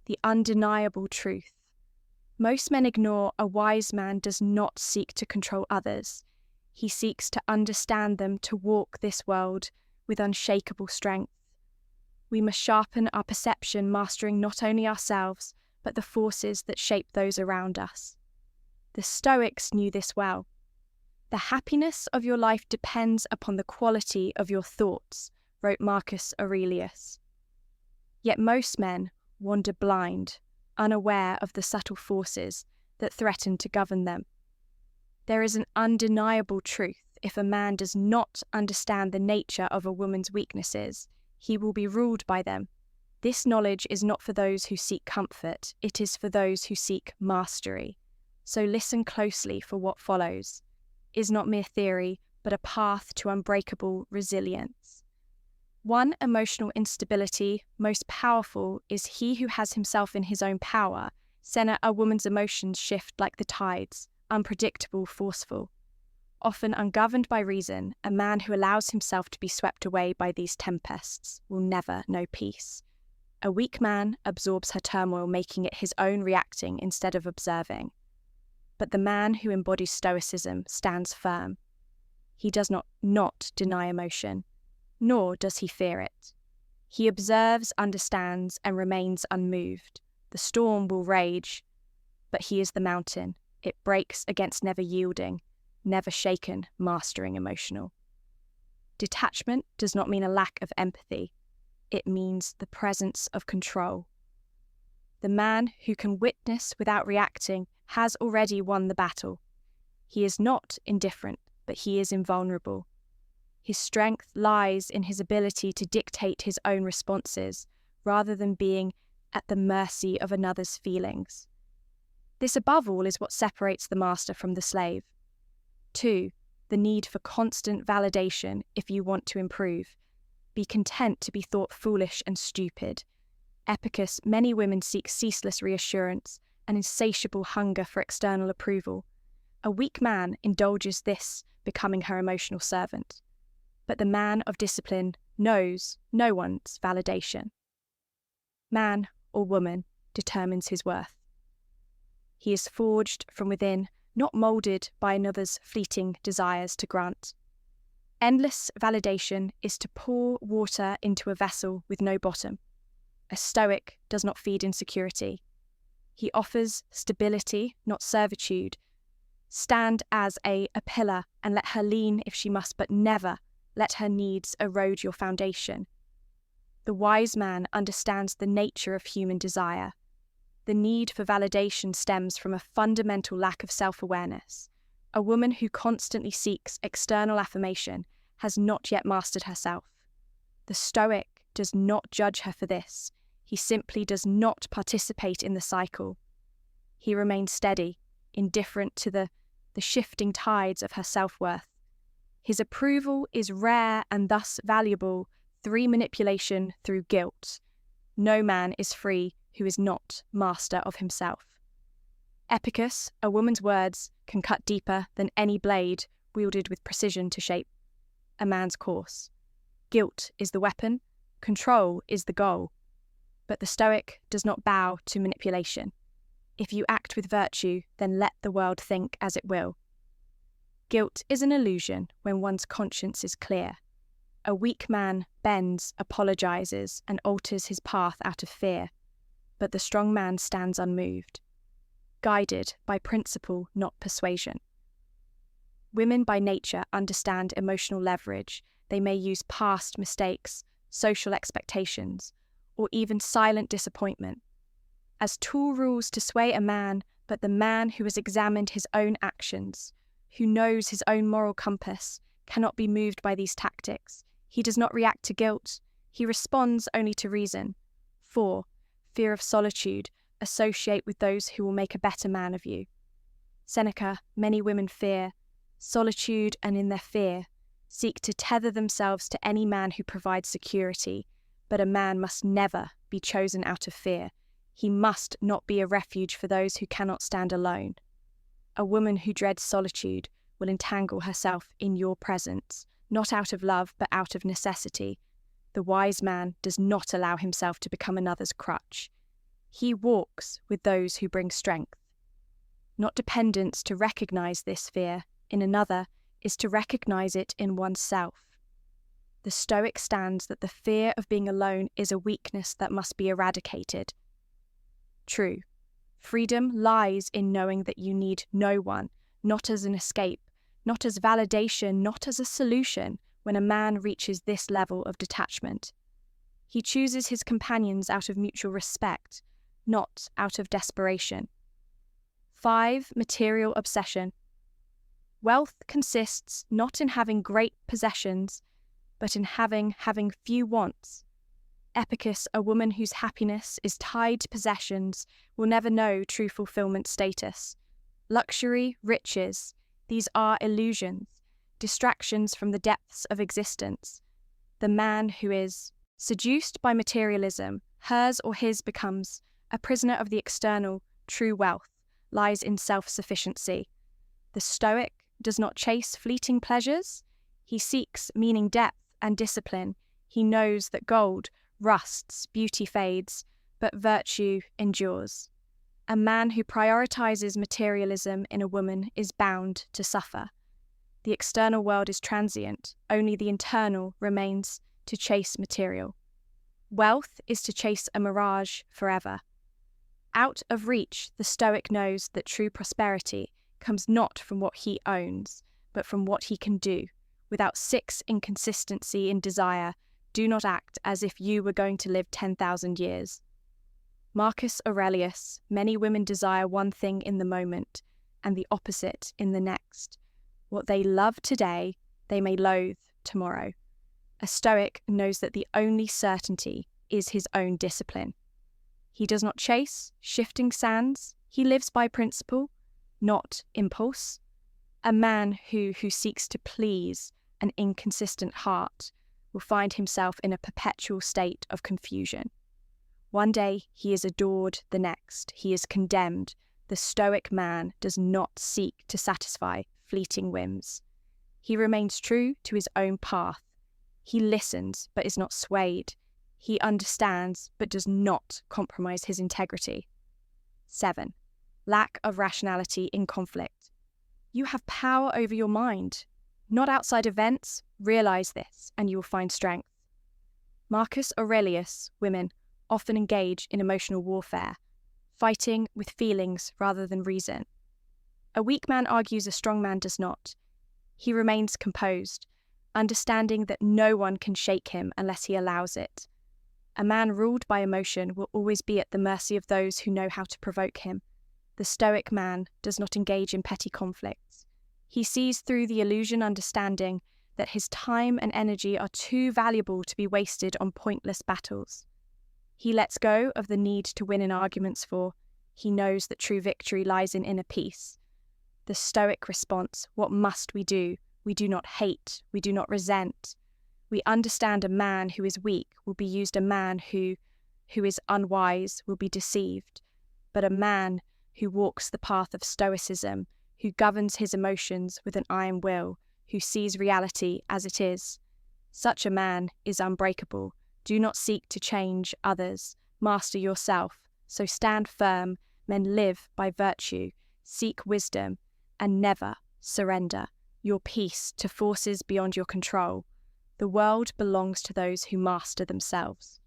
the undeniable truth. Most men ignore a wise man does not seek to control others. He seeks to understand them, to walk this world with unshakable strength. We must sharpen our perception, mastering not only ourselves, but the forces that shape those around us. The Stoics knew this well. The happiness of your life depends upon the quality of your thoughts, wrote Marcus Aurelius. Yet most men wander blind, unaware of the subtle forces that threaten to govern them. There is an undeniable truth: if a man does not understand the nature of a woman's weaknesses, he will be ruled by them. This knowledge is not for those who seek comfort, it is for those who seek mastery. So listen closely, for what follows is not mere theory, but a path to unbreakable resilience. One emotional instability most powerful is he who has himself in his own power. Senna, a woman's emotions shift like the tides, unpredictable, forceful. Often ungoverned by reason, a man who allows himself to be swept away by these tempests will never know peace. A weak man absorbs her turmoil, making it his own, reacting instead of observing. But the man who embodies Stoicism stands firm. He does not deny emotion, nor does he fear it. He observes, understands, and remains unmoved. The storm will rage, but he is the mountain. It breaks against never yielding, never shaken, mastering emotional. Detachment does not mean a lack of empathy. It means the presence of control. The man who can witness without reacting has already won the battle. He is not indifferent, but he is invulnerable. His strength lies in his ability to dictate his own responses, rather than being at the mercy of another's feelings. This, above all, is what separates the master from the slave. 2. The need for constant validation if you want to improve. Be content to be thought foolish and stupid. Epicus, many women seek ceaseless reassurance, an insatiable hunger for external approval. A weak man indulges this, becoming her emotional servant. But the man of discipline knows no one's validation. Man or woman determines his worth. He is forged from within, not moulded by another's fleeting desires to grant. Endless validation is to pour water into a vessel with no bottom. A Stoic does not feed insecurity. He offers stability, not servitude. Stand as a pillar and let her lean if she must, but never let her needs erode your foundation. The wise man understands the nature of human desire. The need for validation stems from a fundamental lack of self-awareness. A woman who constantly seeks external affirmation has not yet mastered herself. The Stoic does not judge her for this. He simply does not participate in the cycle. He remains steady, indifferent to the shifting tides of her self-worth. His approval is rare and thus valuable through manipulation, through guilt. No man is free who is not master of himself. Epicus, a woman's words can cut deeper than any blade wielded with precision to shape a man's course. Guilt is the weapon, control is the goal. But the Stoic does not bow to manipulation. If you act with virtue, then let the world think as it will. Guilt is an illusion when one's conscience is clear. A weak man bends, apologizes, and alters his path out of fear. But the strong man stands unmoved, guided by principle, not persuasion. Women by nature understand emotional leverage. They may use past mistakes, social expectations, or even silent disappointment as tool rules to sway a man, but the man who has examined his own actions, who knows his own moral compass, cannot be moved by these tactics. He does not react to guilt. He responds only to reason. 4. Fear of solitude. Associate with those who will make a better man of you. Seneca, many women fear solitude, and in their fear seek to tether themselves to any man who provides security. But a man must never be chosen out of fear. He must not be a refuge for those who cannot stand alone. A woman who dreads solitude will entangle herself in your presence, not out of love, but out of necessity. The wise man does not allow himself to become another's crutch. He walks with those who bring strength. Not dependence to recognize this fear in another is to recognize it in oneself. The Stoic stands that the fear of being alone is a weakness that must be eradicated. True, freedom lies in knowing that you need no one, not as an escape, not as validation, not as a solution, when a man reaches this level of detachment. He chooses his companions out of mutual respect, not out of desperation. 5. Material obsession. Wealth consists not in having great possessions, but in having few wants. Epicus, a woman whose happiness is tied to possessions, will never know true fulfillment status. Luxury, riches, these are illusions, distractions from the depths of existence. The man who is seduced by materialism, hers or his becomes a prisoner of the external. True wealth lies in self-sufficiency. The Stoic does not chase fleeting pleasures. He seeks meaning, depth, and discipline. He knows that gold rusts, beauty fades, but virtue endures. A man who prioritizes materialism in a woman is bound to suffer. The external world is transient, only the internal remains to chase material. Wealth is to chase a mirage forever. Out of reach, the Stoic knows that true prosperity comes not from what he owns, but from what he can do. Without 6 inconsistency in desire, do not act as if you were going to live 10,000 years. Marcus Aurelius, many women desire one thing in the moment, and the opposite in the next. What they love today, they may loathe tomorrow. A Stoic knows that the only certainty is his own discipline. He does not chase shifting sands. He lives by principle, not impulse. A man who seeks to please an inconsistent heart will find himself in a perpetual state of confusion. One day he is adored, the next he is condemned. The Stoic man does not seek to satisfy fleeting whims. He remains true to his own path. He listens but is not swayed. He understands but does not compromise his integrity. 7. Lack of rationality in conflict. You have power over your mind, not outside events. Realize this and you will find strength. Marcus Aurelius, women often engage in emotional warfare, fighting with feelings rather than reason. A weak man argues, a strong man does not. He remains composed, understanding that no one can shake him unless he allows it. A man ruled by emotion will always be at the mercy of those who know how to provoke him. The Stoic man does not engage in petty conflicts. He sees through the illusion, understanding that his time and energy are too valuable to be wasted on pointless battles. He lets go of the need to win in arguments, for he knows that true victory lies in inner peace. The Stoic response, what must we do? We do not hate, we do not resent. We understand a man who is weak will be used, a man who is unwise will be deceived. But a man who walks the path of Stoicism, who governs his emotions with an iron will, who sees reality as it is, such a man is unbreakable. Do not seek to change others. Master yourself. So stand firm. Men live by virtue. Seek wisdom and never surrender your peace to forces beyond your control. The world belongs to those who master themselves.